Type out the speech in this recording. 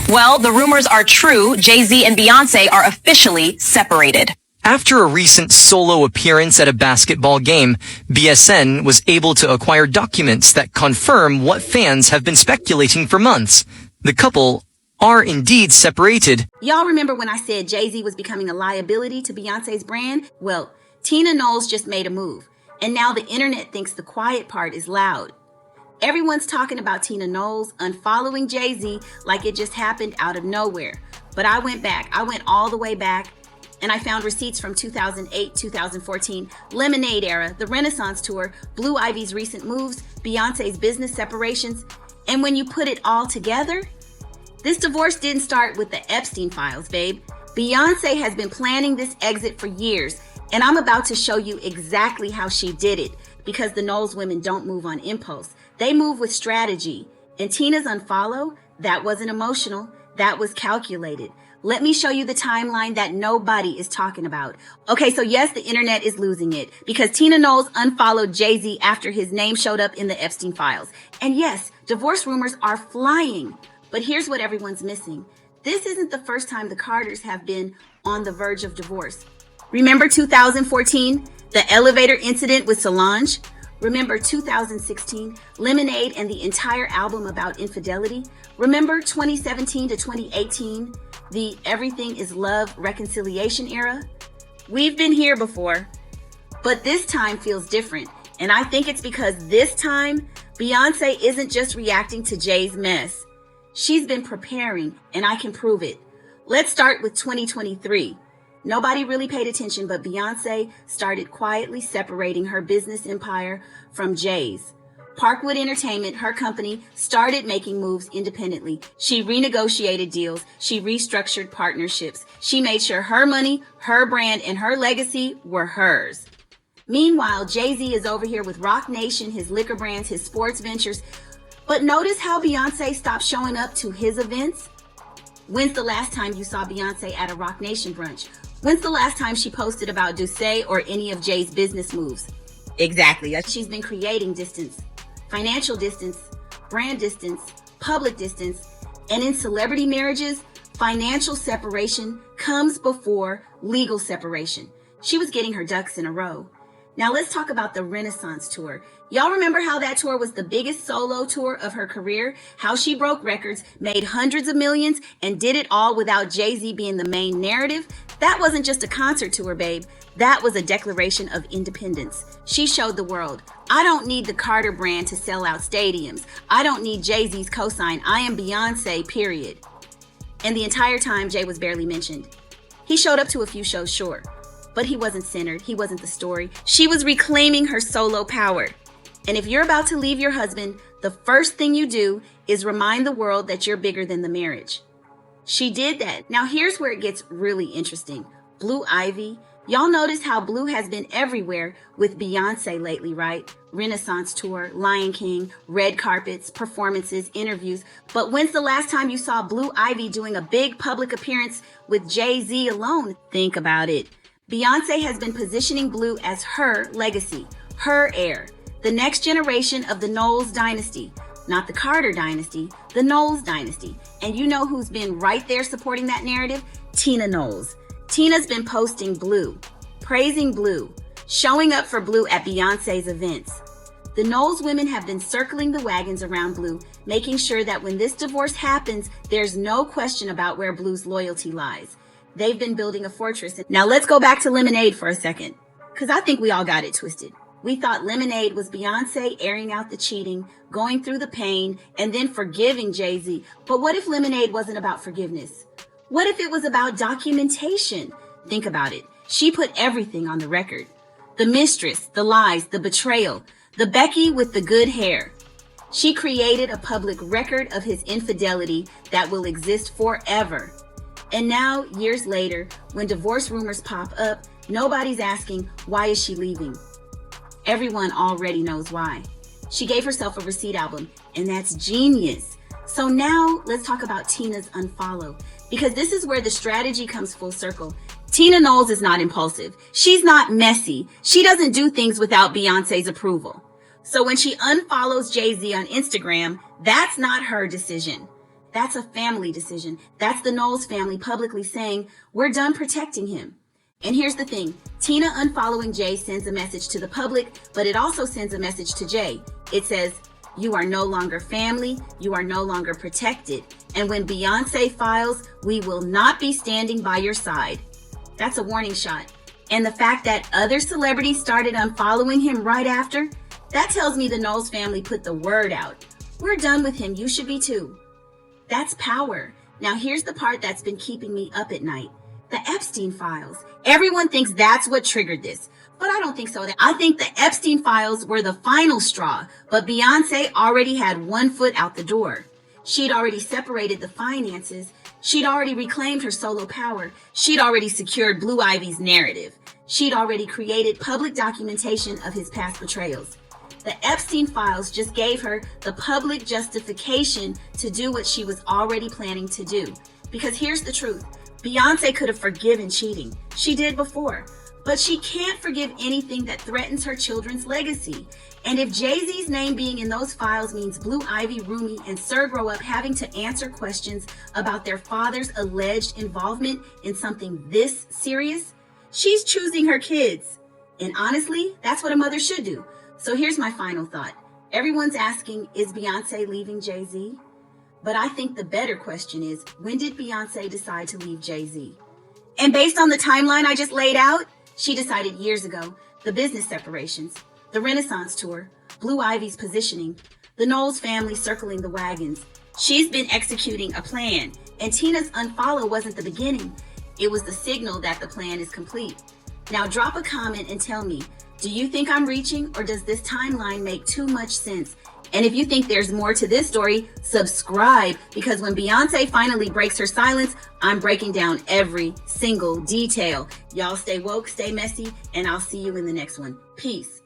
Well, the rumors are true. Jay-Z and Beyonce are officially separated. After a recent solo appearance at a basketball game, BSN was able to acquire documents that confirm what fans have been speculating for months. The couple are indeed separated. Y'all remember when I said Jay-Z was becoming a liability to Beyonce's brand? Well, Tina Knowles just made a move, and now the internet thinks the quiet part is loud. Everyone's talking about Tina Knowles unfollowing Jay-Z like it just happened out of nowhere. But I went back. I went all the way back, and I found receipts from 2008, 2014, Lemonade era, the Renaissance tour, Blue Ivy's recent moves, Beyonce's business separations. And when you put it all together, this divorce didn't start with the Epstein files, babe. Beyonce has been planning this exit for years, and I'm about to show you exactly how she did it, because the Knowles women don't move on impulse. They move with strategy. And Tina's unfollow, that wasn't emotional, that was calculated. Let me show you the timeline that nobody is talking about. Okay, so yes, the internet is losing it because Tina Knowles unfollowed Jay-Z after his name showed up in the Epstein files. And yes, divorce rumors are flying. But here's what everyone's missing. This isn't the first time the Carters have been on the verge of divorce. Remember 2014, the elevator incident with Solange? Remember 2016, Lemonade and the entire album about infidelity? Remember 2017 to 2018, the Everything is Love reconciliation era? We've been here before, but this time feels different. And I think it's because this time, Beyonce isn't just reacting to Jay's mess. She's been preparing, and I can prove it. Let's start with 2023. Nobody really paid attention, but Beyonce started quietly separating her business empire from Jay's. Parkwood Entertainment, her company, started making moves independently. She renegotiated deals. She restructured partnerships. She made sure her money, her brand, and her legacy were hers. Meanwhile, Jay-Z is over here with Roc Nation, his liquor brands, his sports ventures. But notice how Beyonce stopped showing up to his events? When's the last time you saw Beyonce at a Roc Nation brunch? When's the last time she posted about Ducey or any of Jay's business moves? Exactly. She's been creating distance, financial distance, brand distance, public distance, and in celebrity marriages, financial separation comes before legal separation. She was getting her ducks in a row. Now let's talk about the Renaissance tour. Y'all remember how that tour was the biggest solo tour of her career? How she broke records, made hundreds of millions, and did it all without Jay-Z being the main narrative? That wasn't just a concert tour, babe. That was a declaration of independence. She showed the world, I don't need the Carter brand to sell out stadiums. I don't need Jay-Z's cosign. I am Beyonce, period. And the entire time, Jay was barely mentioned. He showed up to a few shows, sure, but he wasn't centered. He wasn't the story. She was reclaiming her solo power. And if you're about to leave your husband, the first thing you do is remind the world that you're bigger than the marriage. She did that. Now here's where it gets really interesting. Blue Ivy. Y'all notice how Blue has been everywhere with Beyonce lately, right? Renaissance tour, Lion King, red carpets, performances, interviews. But when's the last time you saw Blue Ivy doing a big public appearance with Jay-Z alone? Think about it. Beyonce has been positioning Blue as her legacy, her heir, the next generation of the Knowles dynasty. Not the Carter dynasty, the Knowles dynasty. And you know who's been right there supporting that narrative? Tina Knowles. Tina's been posting Blue, praising Blue, showing up for Blue at Beyonce's events. The Knowles women have been circling the wagons around Blue, making sure that when this divorce happens, there's no question about where Blue's loyalty lies. They've been building a fortress. Now let's go back to Lemonade for a second, because I think we all got it twisted. We thought Lemonade was Beyonce airing out the cheating, going through the pain, and then forgiving Jay-Z. But what if Lemonade wasn't about forgiveness? What if it was about documentation? Think about it. She put everything on the record. The mistress, the lies, the betrayal, the Becky with the good hair. She created a public record of his infidelity that will exist forever. And now, years later, when divorce rumors pop up, nobody's asking, why is she leaving? Everyone already knows why. She gave herself a receipt album, and that's genius. So now let's talk about Tina's unfollow, because this is where the strategy comes full circle. Tina Knowles is not impulsive. She's not messy. She doesn't do things without Beyonce's approval. So when she unfollows Jay-Z on Instagram, that's not her decision. That's a family decision. That's the Knowles family publicly saying, we're done protecting him. And here's the thing, Tina unfollowing Jay sends a message to the public, but it also sends a message to Jay. It says, you are no longer family, you are no longer protected. And when Beyonce files, we will not be standing by your side. That's a warning shot. And the fact that other celebrities started unfollowing him right after, that tells me the Knowles family put the word out. We're done with him, you should be too. That's power. Now here's the part that's been keeping me up at night. The Epstein files. Everyone thinks that's what triggered this, but I don't think so. I think the Epstein files were the final straw, but Beyonce already had one foot out the door. She'd already separated the finances. She'd already reclaimed her solo power. She'd already secured Blue Ivy's narrative. She'd already created public documentation of his past betrayals. The Epstein files just gave her the public justification to do what she was already planning to do. Because here's the truth. Beyonce could have forgiven cheating. She did before. But she can't forgive anything that threatens her children's legacy. And if Jay-Z's name being in those files means Blue Ivy, Rumi, and Sir grow up having to answer questions about their father's alleged involvement in something this serious, she's choosing her kids. And honestly, that's what a mother should do. So here's my final thought. Everyone's asking, is Beyonce leaving Jay-Z? But I think the better question is, when did Beyonce decide to leave Jay-Z? And based on the timeline I just laid out, she decided years ago. The business separations, the Renaissance tour, Blue Ivy's positioning, the Knowles family circling the wagons. She's been executing a plan, and Tina's unfollow wasn't the beginning. It was the signal that the plan is complete. Now drop a comment and tell me, do you think I'm reaching, or does this timeline make too much sense? And if you think there's more to this story, subscribe, because when Beyonce finally breaks her silence, I'm breaking down every single detail. Y'all stay woke, stay messy, and I'll see you in the next one. Peace.